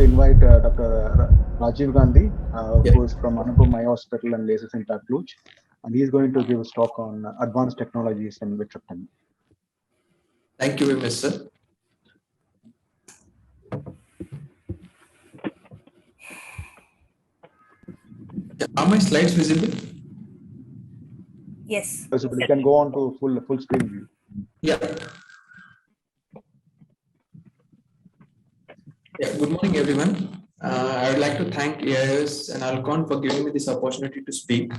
to invite Dr. Rajiv Gandhi, who is from Anupam Eye Hospital and Laser Center at Cluj, and he is going to give his talk on advanced technologies in vitrectomy. Thank you very much, sir. Are my slides visible? Yes. So we can go on to full screen view. Yeah. Good morning, everyone. I would like to thank AIS and Alcon for giving me this opportunity to speak.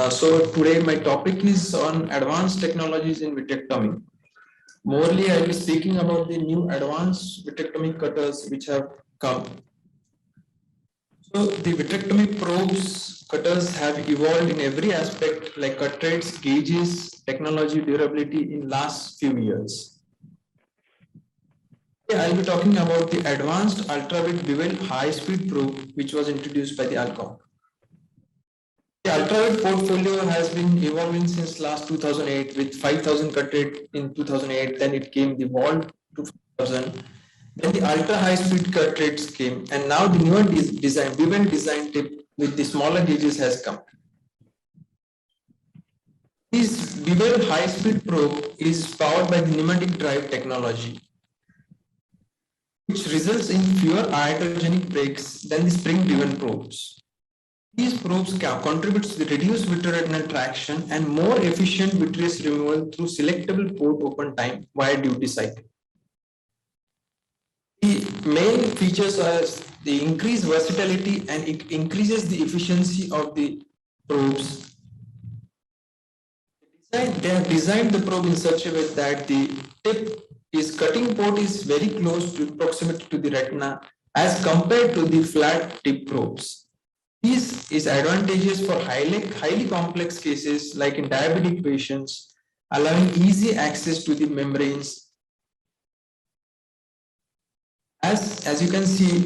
So today my topic is on advanced technologies in vitrectomy. Morely, I will be speaking about the new advanced vitrectomy cutters which have come. So the vitrectomy probes cutters have evolved in every aspect, like cut rates, gauges, technology, durability in last few years. I'll be talking about the advanced ultraviolet bevel high-speed probe, which was introduced by the Alcon. The ultraviolet portfolio has been evolving since last 2008 with 5,000 cut rate in 2008. Then it came the wall to 5,000. Then the ultra high-speed cut rates came, and now the newer design, bevel design tip with the smaller gauges has come. This bevel high-speed probe is powered by the pneumatic drive technology, which results in fewer iatrogenic breaks than the spring-driven probes. These probes contribute to the reduced vitreoretinal traction and more efficient vitreous removal through selectable port open time via duty cycle. The main features are the increased versatility, and it increases the efficiency of the probes. They have designed the probe in such a way that the tip cutting port is very close to proximity to the retina as compared to the flat tip probes. This is advantageous for highly complex cases like in diabetic patients, allowing easy access to the membranes. As you can see,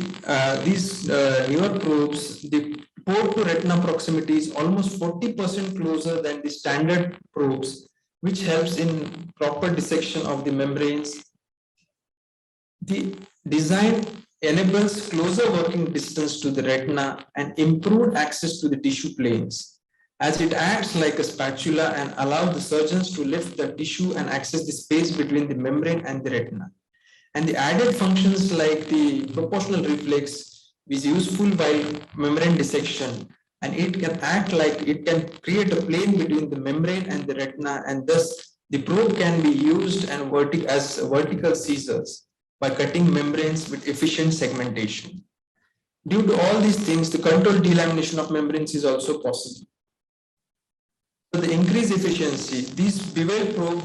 these newer probes, the port to retina proximity is almost 40% closer than the standard probes, which helps in proper dissection of the membranes. The design enables closer working distance to the retina and improved access to the tissue planes, as it acts like a spatula and allows the surgeons to lift the tissue and access the space between the membrane and the retina. And the added functions like the proportional reflex is useful while membrane dissection, and it can act like it can create a plane between the membrane and the retina, and thus the probe can be used and as vertical scissors by cutting membranes with efficient segmentation. Due to all these things, the controlled delamination of membranes is also possible. So the increased efficiency, this bevel probe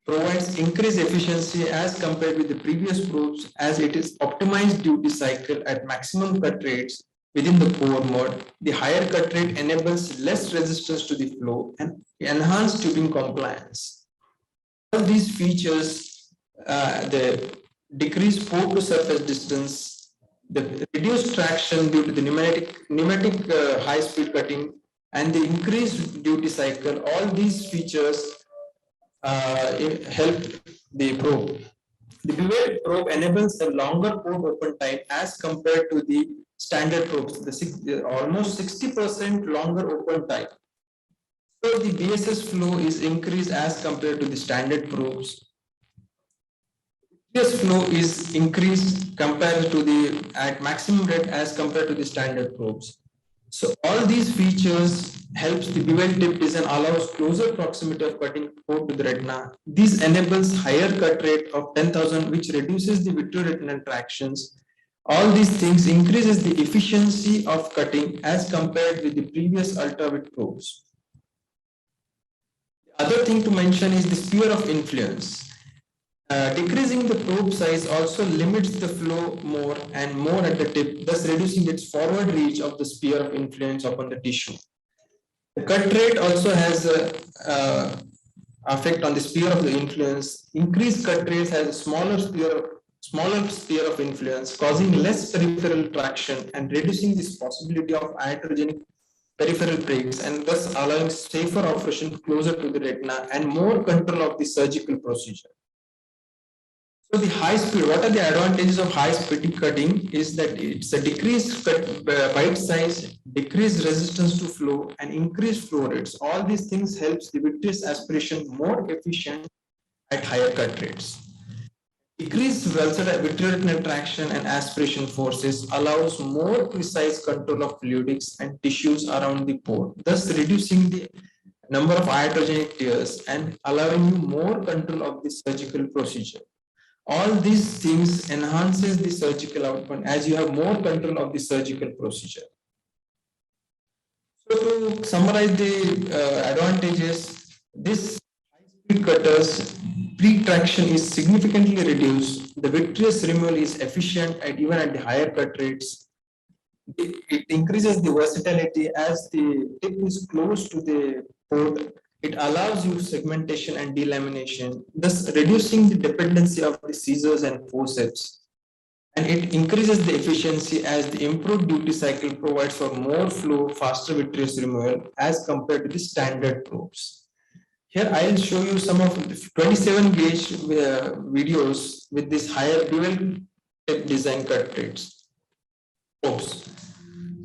provides increased efficiency as compared with the previous probes, as it is optimized duty cycle at maximum cut rates within the pore mode. The higher cut rate enables less resistance to the flow and enhanced tubing compliance. All these features, the decreased pore to surface distance, the reduced traction due to the pneumatic high-speed cutting, and the increased duty cycle, all these features help the probe. The bevel probe enables a longer probe open time as compared to the standard probes, almost 60% longer open time. So the BSS flow is increased as compared to the standard probes. This flow is increased compared to the at maximum rate as compared to the standard probes. So all these features helps the bevel tip design, allows closer proximity of cutting port to the retina. This enables higher cut rate of 10,000, which reduces the vitreoretinal tractions. All these things increases the efficiency of cutting as compared with the previous ultraviolet probes. The other thing to mention is the sphere of influence. Decreasing the probe size also limits the flow more and more at the tip, thus reducing its forward reach of the sphere of influence upon the tissue. The cut rate also has a effect on the sphere of the influence. Increased cut rates has a smaller sphere of influence, causing less peripheral traction and reducing this possibility of iatrogenic peripheral breaks, and thus allowing safer operation closer to the retina and more control of the surgical procedure. So the high speed, what are the advantages of high speed cutting is that it's a decreased cut, bite size, decreased resistance to flow, and increased flow rates. All these things helps the vitreous aspiration more efficient at higher cut rates. Decreased vitreoretinal traction and aspiration forces allows more precise control of fluidics and tissues around the pore, thus reducing the number of iatrogenic tears and allowing you more control of the surgical procedure. All these things enhances the surgical outcome as you have more control of the surgical procedure. So to summarize the advantages, this high-speed cutters pre-traction is significantly reduced. The vitreous removal is efficient and even at the higher cut rates. It increases the versatility as the tip is close to the port. It allows you segmentation and delamination, thus reducing the dependency of the scissors and forceps. And it increases the efficiency as the improved duty cycle provides for more flow, faster vitreous removal as compared to the standard probes. Here I will show you some of the 27 gauge videos with this higher dual tip design cut rates. Probes.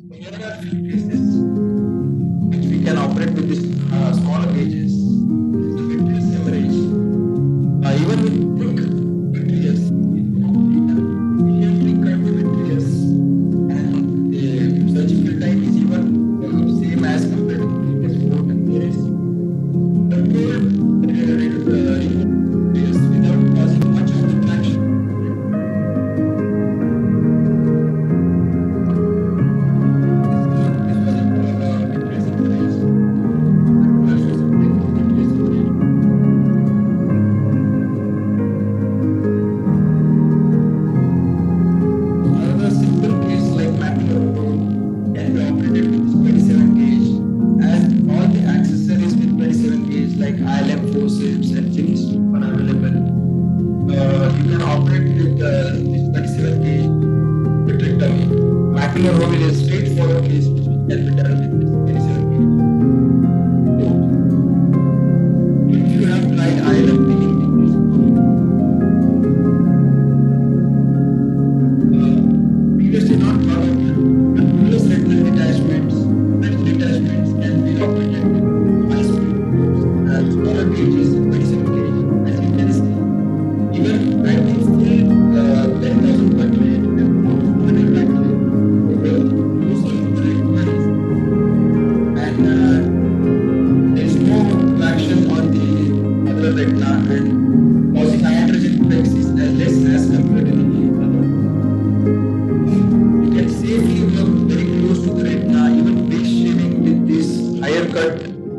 Here are few cases which we can operate with this smaller gauges. This is the vitreous hemorrhage. Even with thick vitreous, we can efficiently cut the vitreous, and the surgical time is even same as compared to the previous port and tears. The port removes without causing much of the traction. Macular hole is a straightforward case which can be done with this 27 gauge. If you have tried ILM picking previously not thought of bullous retinal detachments, such detachments can be operated with high speed. Smaller gauges, 27 gauge, as you can see, even at the full 10,000 cut rate, there is no traction on the other retina and causing iatrogenic effects is less as compared to the other. You can safely work very close to the retina, even base shaving with this higher cut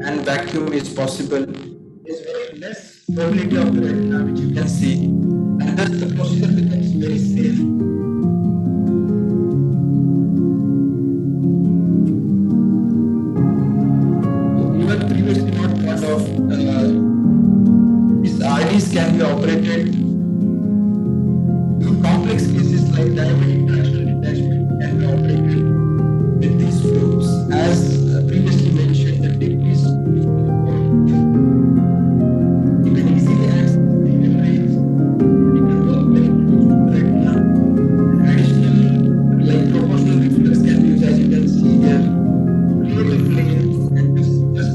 and vacuum is possible. There is very less probability of the retina which you can see, and thus the procedure becomes very safe. Previously not thought of, these RDs can be operated. Complex cases like diabetic fractional detachment can be operated with these probes. As previously mentioned, the tip is you can easily access the membranes. You can work very close to the retina. Additional like proportional reflex can be used, as you can see here. Clear reflections and just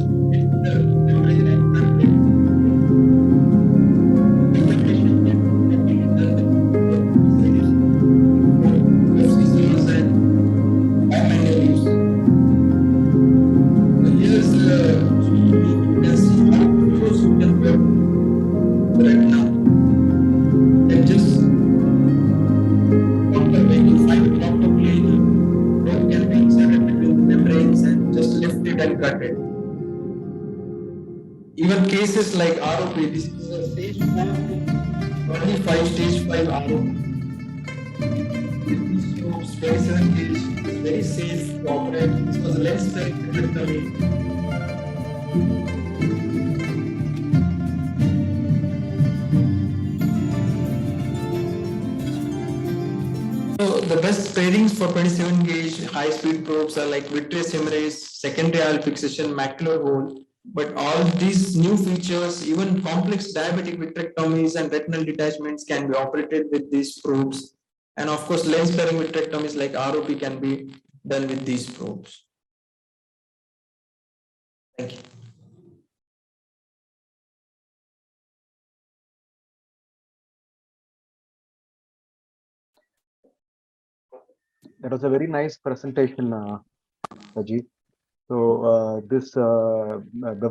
even cases like ROP, this is a stage 4 to 25 stage 5 ROP. With these probes, 27 gauge is very safe to operate. This was a lens-free vitrectomy. So the best pairings for 27 gauge high speed probes are like vitreous hemorrhage, secondary IOL fixation, macular hole. But all these new features, even complex diabetic vitrectomies and retinal detachments can be operated with these probes. And of course, lens sparing vitrectomies like ROP can be done with these probes. Thank you. That was a very nice presentation, Rajiv. So this bevel